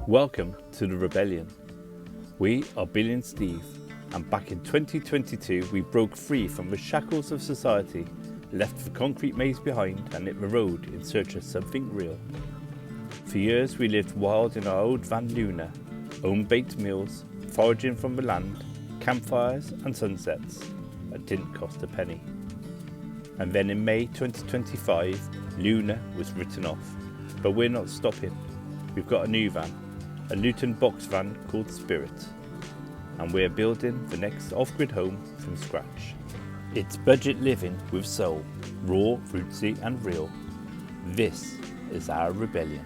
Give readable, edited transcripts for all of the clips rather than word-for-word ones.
Welcome to the Rebellion. We are Billie Steve, and back in 2022 we broke free from the shackles of society, left the concrete maze behind and hit the road in search of something real. For years we lived wild in our old van Luna, home-baked meals, foraging from the land, campfires and sunsets that didn't cost a penny. And then in May 2025, Luna was written off. But we're not stopping. We've got a new van, a Luton box van called Spirit. And we're building the next off-grid home from scratch. It's budget living with soul, raw, rootsy and real. This is our rebellion.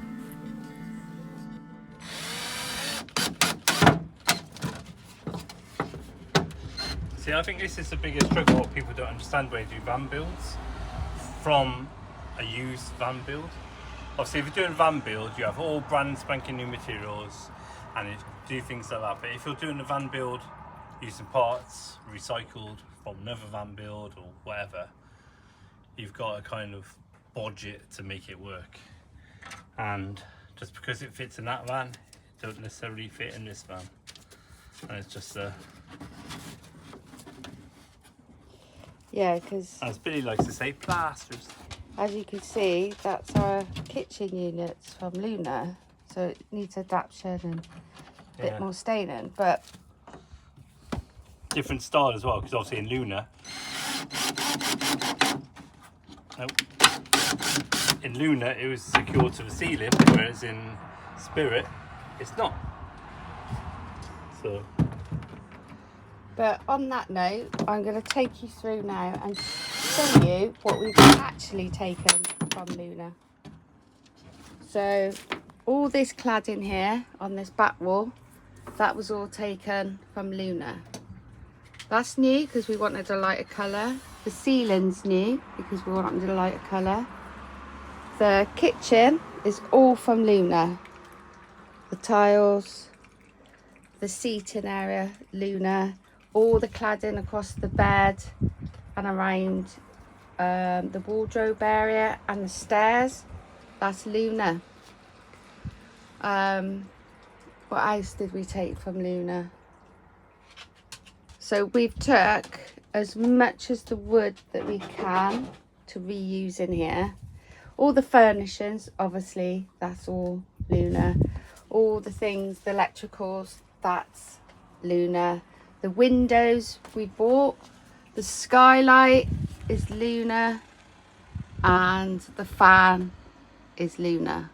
See, I think this is the biggest struggle what people don't understand when they do van builds from a used van build. Obviously, if you're doing a van build, you have all brand spanking new materials and you do things like that. But if you're doing a van build using parts recycled from another van build or whatever, you've got to kind of budget to make it work. And just because it fits in that van, it don't necessarily fit in this van. And it's just yeah, because as Billy likes to say, plasters. As you can see, that's our kitchen units from Luna, so it needs adaptation and a bit more staining, but different style as well, because obviously in Luna, in Luna it was secured to the ceiling, whereas in Spirit it's not. So, but on that note, I'm going to take you through now and show you what we've actually taken from Luna. So all this cladding here on this back wall, that was all taken from Luna. That's new because we wanted a lighter colour. The ceiling's new because we wanted a lighter colour. The kitchen is all from Luna. The tiles, the seating area, Luna. All the cladding across the bed and around the wardrobe area and the stairs, that's Luna. What else did we take from Luna? So we've took as much as the wood that we can to reuse in here. All the furnishings, obviously, that's all Luna. All the things, the electricals, that's Luna. The windows we bought, the skylight is Luna, and the fan is Luna.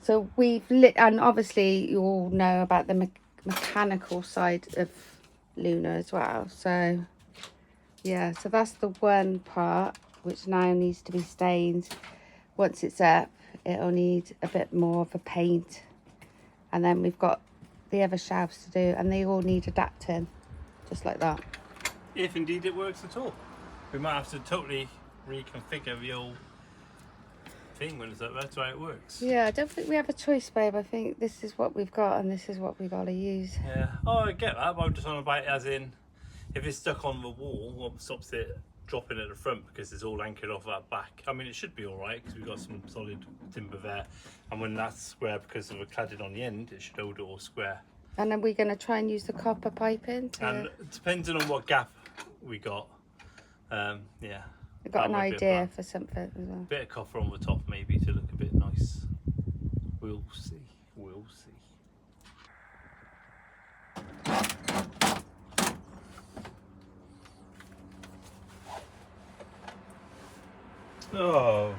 So we've lit, and obviously you all know about the mechanical side of Luna as well. So yeah, so that's the one part which now needs to be stained. Once it's up, it'll need a bit more of a paint, and then we've got the other shelves to do, and they all need adapting, just like that. If indeed it works at all. We might have to totally reconfigure the old thing when it's up. That's why it works. Yeah, I don't think we have a choice, babe. I think this is what we've got and this is what we got to use. Yeah. Oh, I get that, but I'm just on about it as in, if it's stuck on the wall, what stops it dropping at the front because it's all anchored off that back? I mean, it should be all right because we've got some solid timber there, and when that's square because of the cladding on the end, it should hold it all square. And then we're going to try and use the copper piping to... And depending on what gap we got, yeah, we've got an idea for something as well. Bit of copper on the top maybe to look a bit nice. We'll see. We'll see. Oh.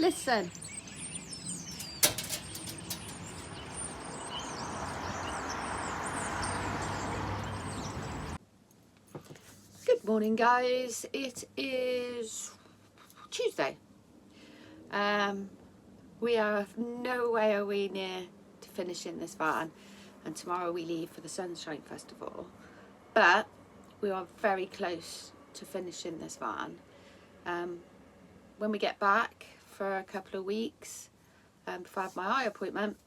Listen. Good morning, guys. It is Tuesday. We are no way are we near to finishing this van, and tomorrow we leave for the Sunshine Festival, but we are very close to finishing this van. When we get back for a couple of weeks, before I have my eye appointment,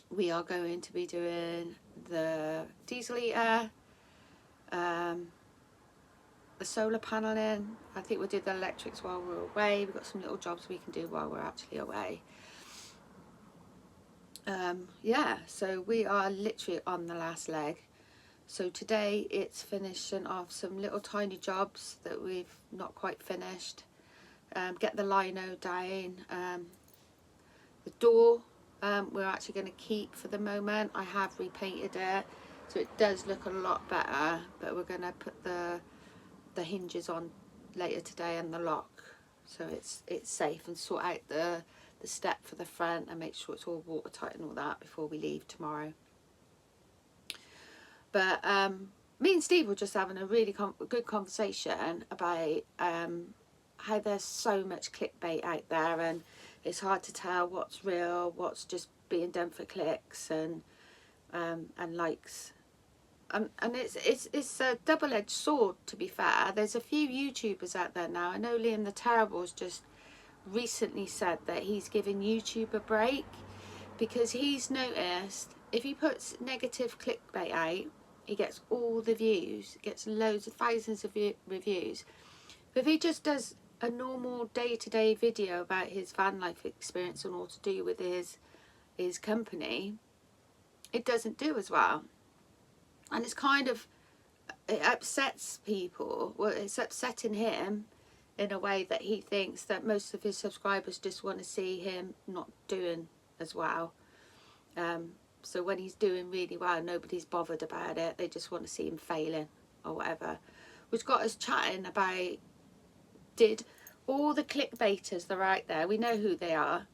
we are going to be doing the diesel eater, the solar paneling. I think we'll do the electrics while we're away. We've got some little jobs we can do while we're actually away. Yeah, so we are literally on the last leg. So today it's finishing off some little tiny jobs that we've not quite finished. Get the lino down. The door we're actually going to keep for the moment. I have repainted it, so it does look a lot better, but we're going to put the hinges on later today and the lock, so it's safe, and sort out the step for the front and make sure it's all watertight and all that before we leave tomorrow. But me and Steve were just having a really good conversation about how there's so much clickbait out there, and it's hard to tell what's real, what's just being done for clicks and likes. And it's a double-edged sword, to be fair. There's a few YouTubers out there now. I know Liam the Terrible's just recently said that he's giving YouTube a break, because he's noticed if he puts negative clickbait out, he gets all the views, gets loads of thousands of reviews. But if he just does a normal day-to-day video about his van life experience and all to do with his company, it doesn't do as well. And it's kind of, it upsets people. Well, it's upsetting him in a way that he thinks that most of his subscribers just want to see him not doing as well. So when he's doing really well, nobody's bothered about it. They just want to see him failing or whatever. Which got us chatting about, did all the clickbaiters that are out there, we know who they are,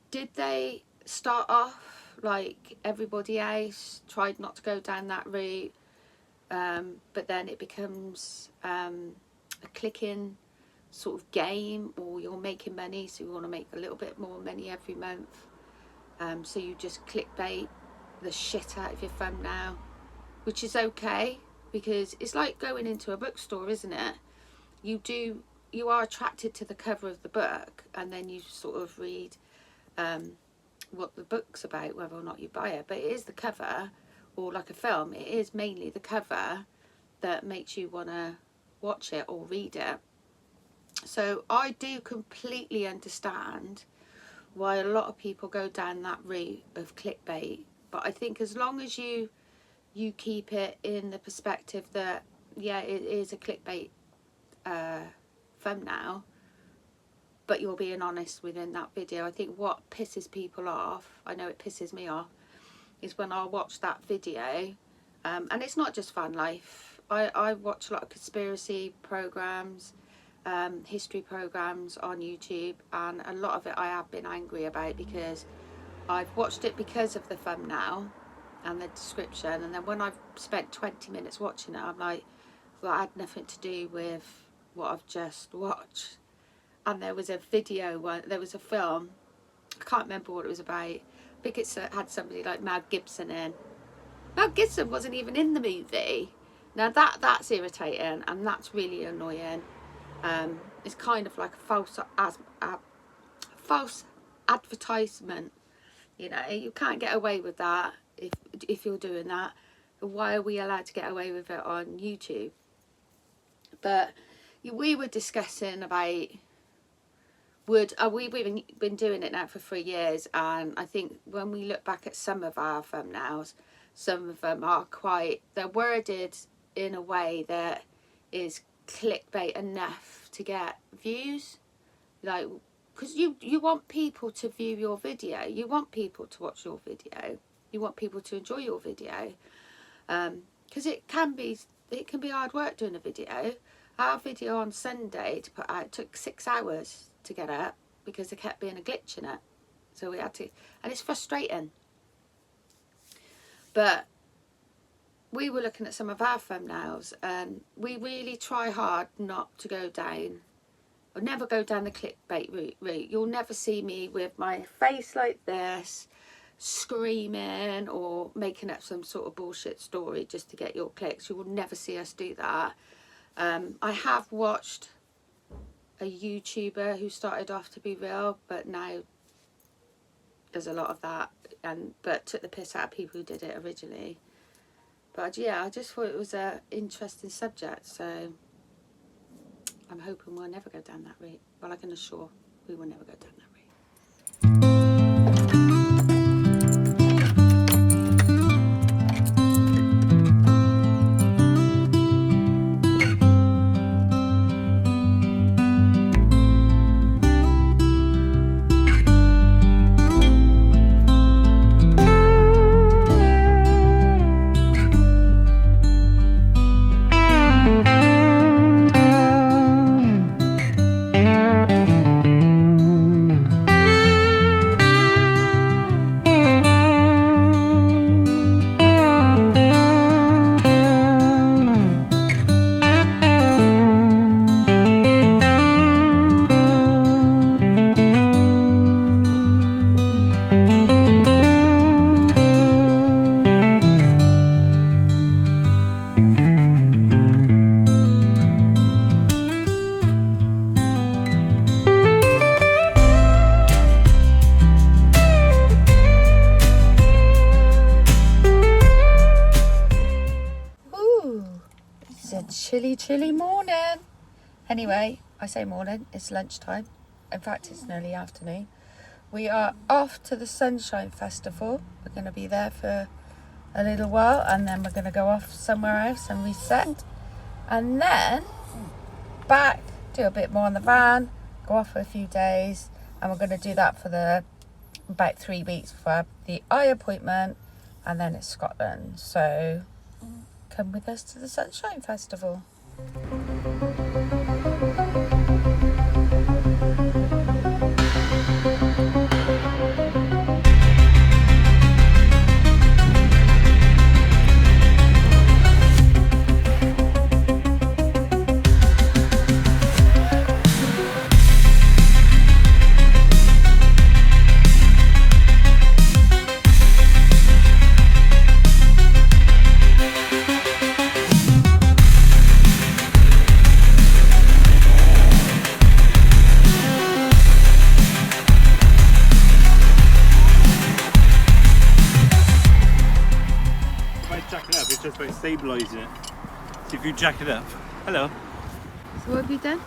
did they start off like everybody else, tried not to go down that route, but then it becomes a clicking sort of game, or you're making money, so you want to make a little bit more money every month, so you just clickbait the shit out of your thumbnail, which is okay, because it's like going into a bookstore, isn't it? You are attracted to the cover of the book, and then you sort of read what the book's about, whether or not you buy it. But it is the cover, or like a film, it is mainly the cover that makes you want to watch it or read it. So I do completely understand why a lot of people go down that route of clickbait, but I think as long as you keep it in the perspective that, yeah, it is a clickbait thumbnail, but you're being honest within that video. I think what pisses people off, I know it pisses me off, is when I watch that video, and it's not just van life. I watch a lot of conspiracy programs, history programs on YouTube, and a lot of it I have been angry about, because I've watched it because of the thumbnail and the description, and then when I've spent 20 minutes watching it, I'm like, well, I had nothing to do with what I've just watched. And there was a video, there was a film, I can't remember what it was about. I think it had somebody like Mel Gibson in. Mel Gibson wasn't even in the movie. Now that's irritating, and that's really annoying. It's kind of like a false advertisement. You know, you can't get away with that if you're doing that. Why are we allowed to get away with it on YouTube? But we were discussing about we've been doing it now for 3 years, and I think when we look back at some of our thumbnails, some of them are they're worded in a way that is clickbait enough to get views, like, because you want people to view your video, you want people to watch your video, you want people to enjoy your video, because it can be hard work doing a video. Our video on Sunday to put out took 6 hours to get up, because there kept being a glitch in it. So we had to, and it's frustrating. But we were looking at some of our thumbnails, and we really try hard not to go down, or never go down the clickbait route. You'll never see me with my face like this, screaming or making up some sort of bullshit story just to get your clicks. You will never see us do that. I have watched a YouTuber who started off to be real, but now there's a lot of that, but took the piss out of people who did it originally. But yeah, I just thought it was an interesting subject, so I'm hoping we'll never go down that route. Well, I can assure we will never go down that route. Chilly morning. Anyway, I say morning, it's lunchtime. In fact, it's nearly afternoon. We are off to the Sunshine Festival. We're going to be there for a little while, and then we're going to go off somewhere else and reset. And then back, do a bit more on the van, go off for a few days, and we're going to do that for about 3 weeks for the eye appointment, and then it's Scotland. So come with us to the Sunshine Festival. Stabilising it. See if you jack it up. Hello. So what have you done?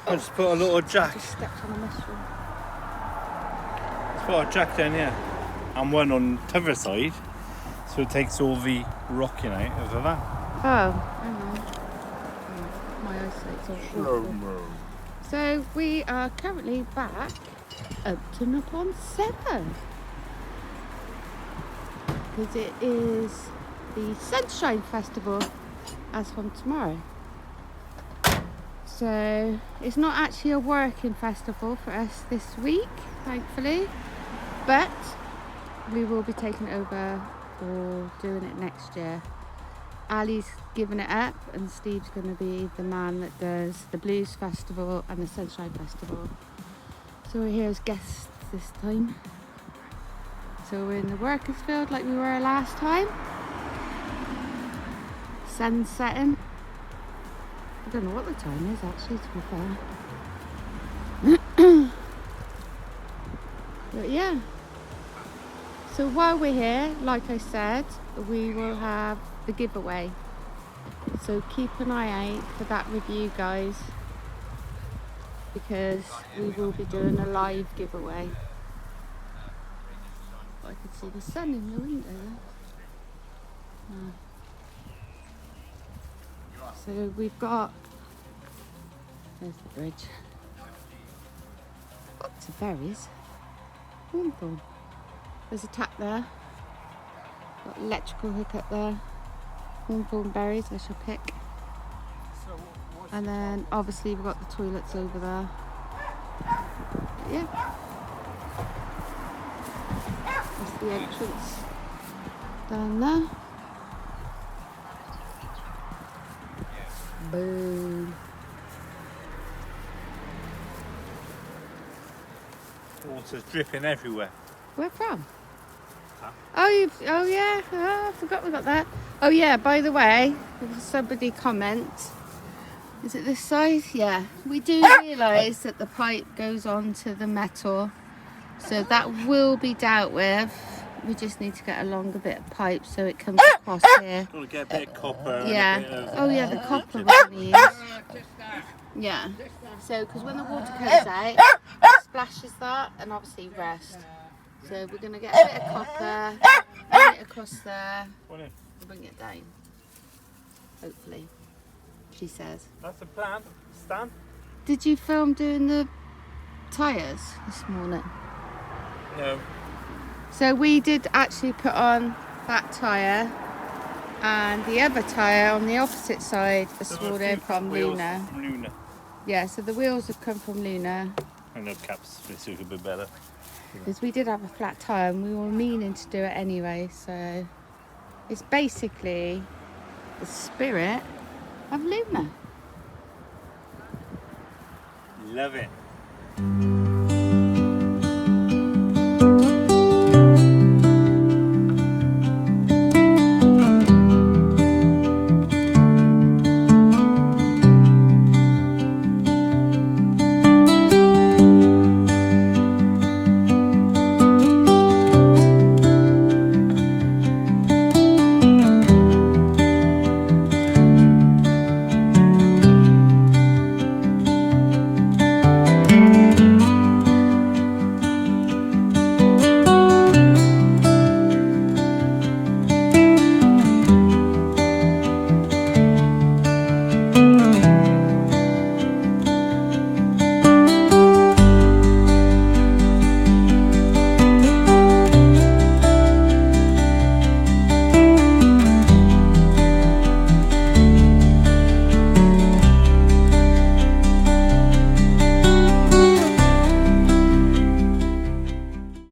I just put a little jack. Just stepped on a mushroom. Just put a jack down here and one on the other side, so it takes all the rocking out of the van. Oh, hang on. Oh, my eyesight's all awful. So we are currently back Upton upon Severn, because it is the Sunshine Festival as from tomorrow. So it's not actually a working festival for us this week, thankfully, but we will be taking it over or doing it next year. Ali's giving it up, and Steve's going to be the man that does the Blues Festival and the Sunshine Festival. So we're here as guests this time. So we're in the workers' field like we were last time. Sun's setting. I don't know what the time is actually, to be fair. But yeah. So while we're here, like I said, we will have the giveaway. So keep an eye out for that review, guys, because we will be doing a live giveaway. I can see the sun in the window there. So we've got, there's the bridge. Lots of berries. Wonderful. There's a tap there. Got electrical hook up there. Hornthorn berries I shall pick. And then obviously we've got the toilets over there. Yeah. That's the entrance down there. Boom. Water's dripping everywhere. Where from? Huh? Oh yeah. Oh, I forgot we got that. Oh yeah, by the way, somebody comment. Is it this side? Yeah. We do realise that the pipe goes on to the metal. So that will be dealt with. We just need to get a longer bit of pipe so it comes across here. Got to get a bit of copper. Yeah. And a bit of Oh yeah, the copper we're going to use. Yeah. So, because when the water comes out, it splashes that and obviously rest. So we're going to get a bit of copper, bring it across there, and bring it down. Hopefully, she says. That's the plan, Stan. Did you film doing the tyres this morning? No. So we did actually put on that tyre and the other tyre on the opposite side this morning from Luna. From Luna. Yeah, so the wheels have come from Luna. And the caps fit a bit better. Because we did have a flat tyre and we were meaning to do it anyway, so it's basically the spirit of Luna. Love it.